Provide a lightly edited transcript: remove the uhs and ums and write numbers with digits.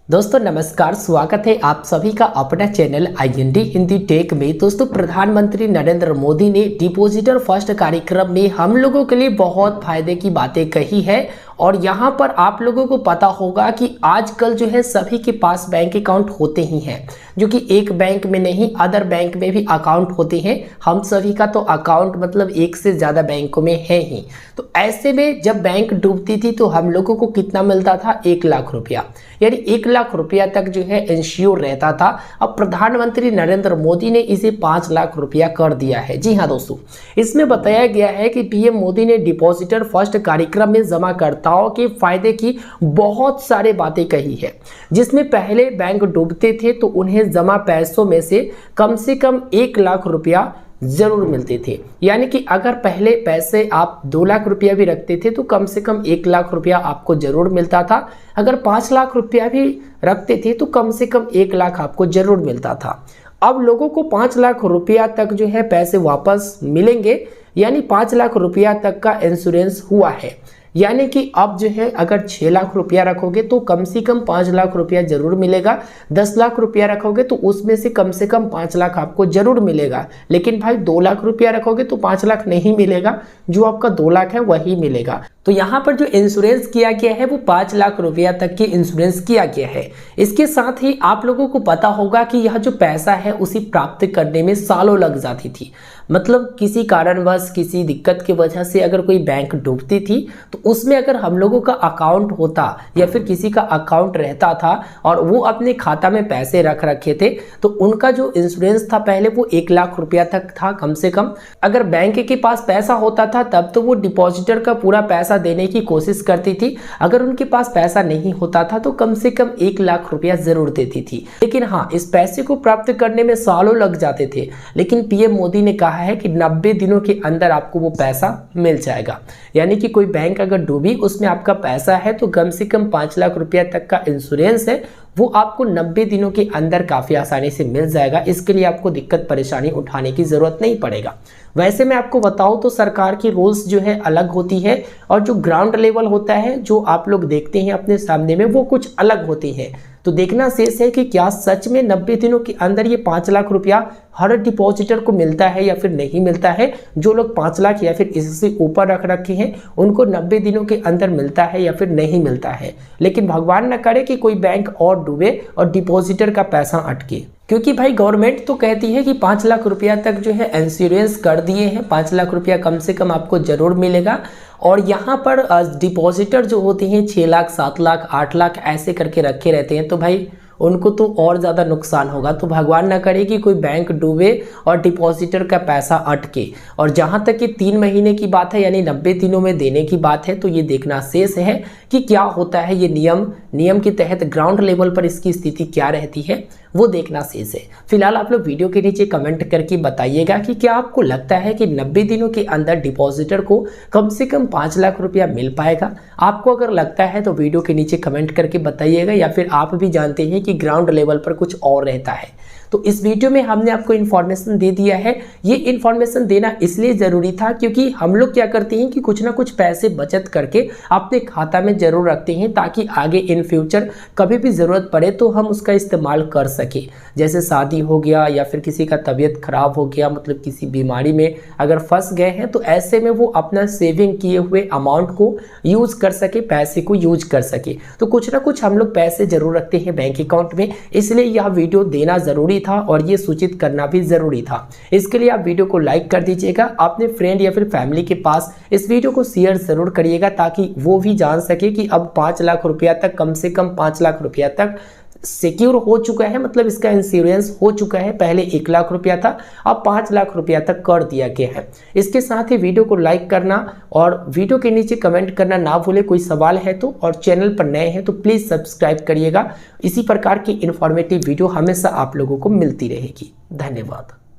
दोस्तों नमस्कार, स्वागत है आप सभी का अपना चैनल IND हिंदी टेक में। दोस्तों प्रधानमंत्री नरेंद्र मोदी ने डिपॉजिटर फर्स्ट कार्यक्रम में हम लोगों के लिए बहुत फायदे की बातें कही है। और यहाँ पर आप लोगों को पता होगा कि आजकल जो है सभी के पास बैंक अकाउंट होते ही हैं, जो कि एक बैंक में नहीं अदर बैंक में भी अकाउंट होते हैं। हम सभी का तो अकाउंट मतलब एक से ज़्यादा बैंकों में है ही। तो ऐसे में जब बैंक डूबती थी तो हम लोगों को कितना मिलता था? 1 लाख रुपया, यानी 1 लाख रुपया तक जो है इंश्योर रहता था। अब प्रधानमंत्री नरेंद्र मोदी ने इसे 5 लाख रुपया कर दिया है। जी हाँ दोस्तों, इसमें बताया गया है कि पीएम मोदी ने डिपॉजिटर फर्स्ट कार्यक्रम में जमाकर्ताओं के फायदे की बहुत सारी बातें कही है, जिसमें पहले बैंक डूबते थे तो उन्हें जमा पैसों में से कम 1 लाख रुपया जरूर मिलते थे। यानी कि अगर पहले पैसे आप 2 लाख रुपया भी रखते थे तो कम से कम 1 लाख रुपया आपको जरूर मिलता था। अगर 5 लाख रुपया भी रखते थे तो कम से कम 1 लाख आपको जरूर मिलता था। अब लोगों को 5 लाख रुपया तक जो है पैसे वापस मिलेंगे, यानी 5 लाख रुपया तक का इंश्योरेंस हुआ है। यानी कि अब जो है अगर 6 लाख रुपया रखोगे तो कम से कम 5 लाख रुपया जरूर मिलेगा। 10 लाख रुपया रखोगे तो उसमें से कम 5 लाख आपको जरूर मिलेगा। लेकिन भाई 2 लाख रुपया रखोगे तो 5 लाख नहीं मिलेगा, जो आपका 2 लाख है वही मिलेगा। तो यहाँ पर जो इंश्योरेंस किया गया है वो 5 लाख रुपया तक की इंश्योरेंस किया गया है। इसके साथ ही आप लोगों को पता होगा कि यह जो पैसा है उसे प्राप्त करने में सालों लग जाती थी। मतलब किसी कारणवश किसी दिक्कत की वजह से अगर कोई बैंक डूबती थी तो उसमें अगर हम लोगों का अकाउंट होता या फिर किसी का अकाउंट रहता था और वो अपने खाता में पैसे रख रखे थे तो उनका जो इंश्योरेंस था पहले वो 1 लाख रुपया तक था कम से कम। अगर बैंक के पास पैसा होता था तब तो वो डिपॉजिटर का पूरा पैसा देने की कोशिश करती थी। अगर उनके पास पैसा नहीं होता था तो कम से कम 1 लाख रुपया जरूर देती थी। लेकिन हाँ, इस पैसे को प्राप्त करने में सालों लग जाते थे। लेकिन पीएम मोदी ने कहा है कि 90 दिनों के अंदर आपको वो पैसा मिल जाएगा। यानी कि कोई बैंक अगर डूबी उसमें आपका पैसा है तो कम से कम 5 लाख रुपया तक का इंश्योरेंस है, वो आपको 90 दिनों के अंदर काफ़ी आसानी से मिल जाएगा। इसके लिए आपको दिक्कत परेशानी उठाने की ज़रूरत नहीं पड़ेगा। वैसे मैं आपको बताऊं तो सरकार की रूल्स जो है अलग होती है और जो ग्राउंड लेवल होता है जो आप लोग देखते हैं अपने सामने में वो कुछ अलग होती है। तो देखना शेष है कि क्या सच में 90 दिनों के अंदर ये 5 लाख रुपया हर डिपॉजिटर को मिलता है या फिर नहीं मिलता है। जो लोग 5 लाख या फिर इससे ऊपर रख रखे हैं उनको 90 दिनों के अंदर मिलता है या फिर नहीं मिलता है। लेकिन भगवान न करे कि कोई बैंक और डूबे और डिपॉजिटर का पैसा अटके, क्योंकि भाई गवर्नमेंट तो कहती है कि 5 लाख रुपया तक जो है इंश्योरेंस कर दिए हैं, 5 लाख रुपया कम से कम आपको जरूर मिलेगा। और यहाँ पर डिपॉजिटर जो होते हैं 6 लाख 7 लाख 8 लाख ऐसे करके रखे रहते हैं, तो भाई उनको तो और ज़्यादा नुकसान होगा। तो भगवान ना करे कि कोई बैंक डूबे और डिपॉजिटर का पैसा अटके। और जहाँ तक कि 3 महीने की बात है यानी 90 दिनों में देने की बात है, तो ये देखना शेष है कि क्या होता है। ये नियम के तहत ग्राउंड लेवल पर इसकी स्थिति क्या रहती है वो देखना शेष है। फिलहाल आप लोग वीडियो के नीचे कमेंट करके बताइएगा कि क्या आपको लगता है कि 90 दिनों के अंदर डिपॉजिटर को कम से कम 5 लाख रुपया मिल पाएगा। आपको अगर लगता है तो वीडियो के नीचे कमेंट करके बताइएगा, या फिर आप भी जानते हैं कि ग्राउंड लेवल पर कुछ और रहता है। तो इस वीडियो में हमने आपको इन्फॉर्मेशन दे दिया है। ये इन्फॉर्मेशन देना इसलिए ज़रूरी था क्योंकि हम लोग क्या करते हैं कि कुछ ना कुछ पैसे बचत करके अपने खाता में ज़रूर रखते हैं, ताकि आगे इन फ्यूचर कभी भी ज़रूरत पड़े तो हम उसका इस्तेमाल कर सके। जैसे शादी हो गया या फिर किसी का तबीयत खराब हो गया, मतलब किसी बीमारी में अगर फंस गए हैं, तो ऐसे में वो अपना सेविंग किए हुए अमाउंट को यूज कर सके, पैसे को यूज कर सके। तो कुछ ना कुछ हम लोग पैसे जरूर रखते हैं बैंक अकाउंट में, इसलिए यह वीडियो देना ज़रूरी था और ये सूचित करना भी जरूरी था। इसके लिए आप वीडियो को लाइक कर दीजिएगा, अपने फ्रेंड या फिर फैमिली के पास इस वीडियो को शेयर जरूर करिएगा, ताकि वो भी जान सके कि अब 5 लाख रुपया तक, कम से कम 5 लाख रुपया तक सिक्योर हो चुका है, मतलब इसका इंश्योरेंस हो चुका है। पहले 1 लाख रुपया था, अब 5 लाख रुपया तक कर दिया गया है। इसके साथ ही वीडियो को लाइक करना और वीडियो के नीचे कमेंट करना ना भूले। कोई सवाल है तो, और चैनल पर नए हैं तो प्लीज़ सब्सक्राइब करिएगा। इसी प्रकार की इंफॉर्मेटिव वीडियो हमेशा आप लोगों को मिलती रहेगी। धन्यवाद।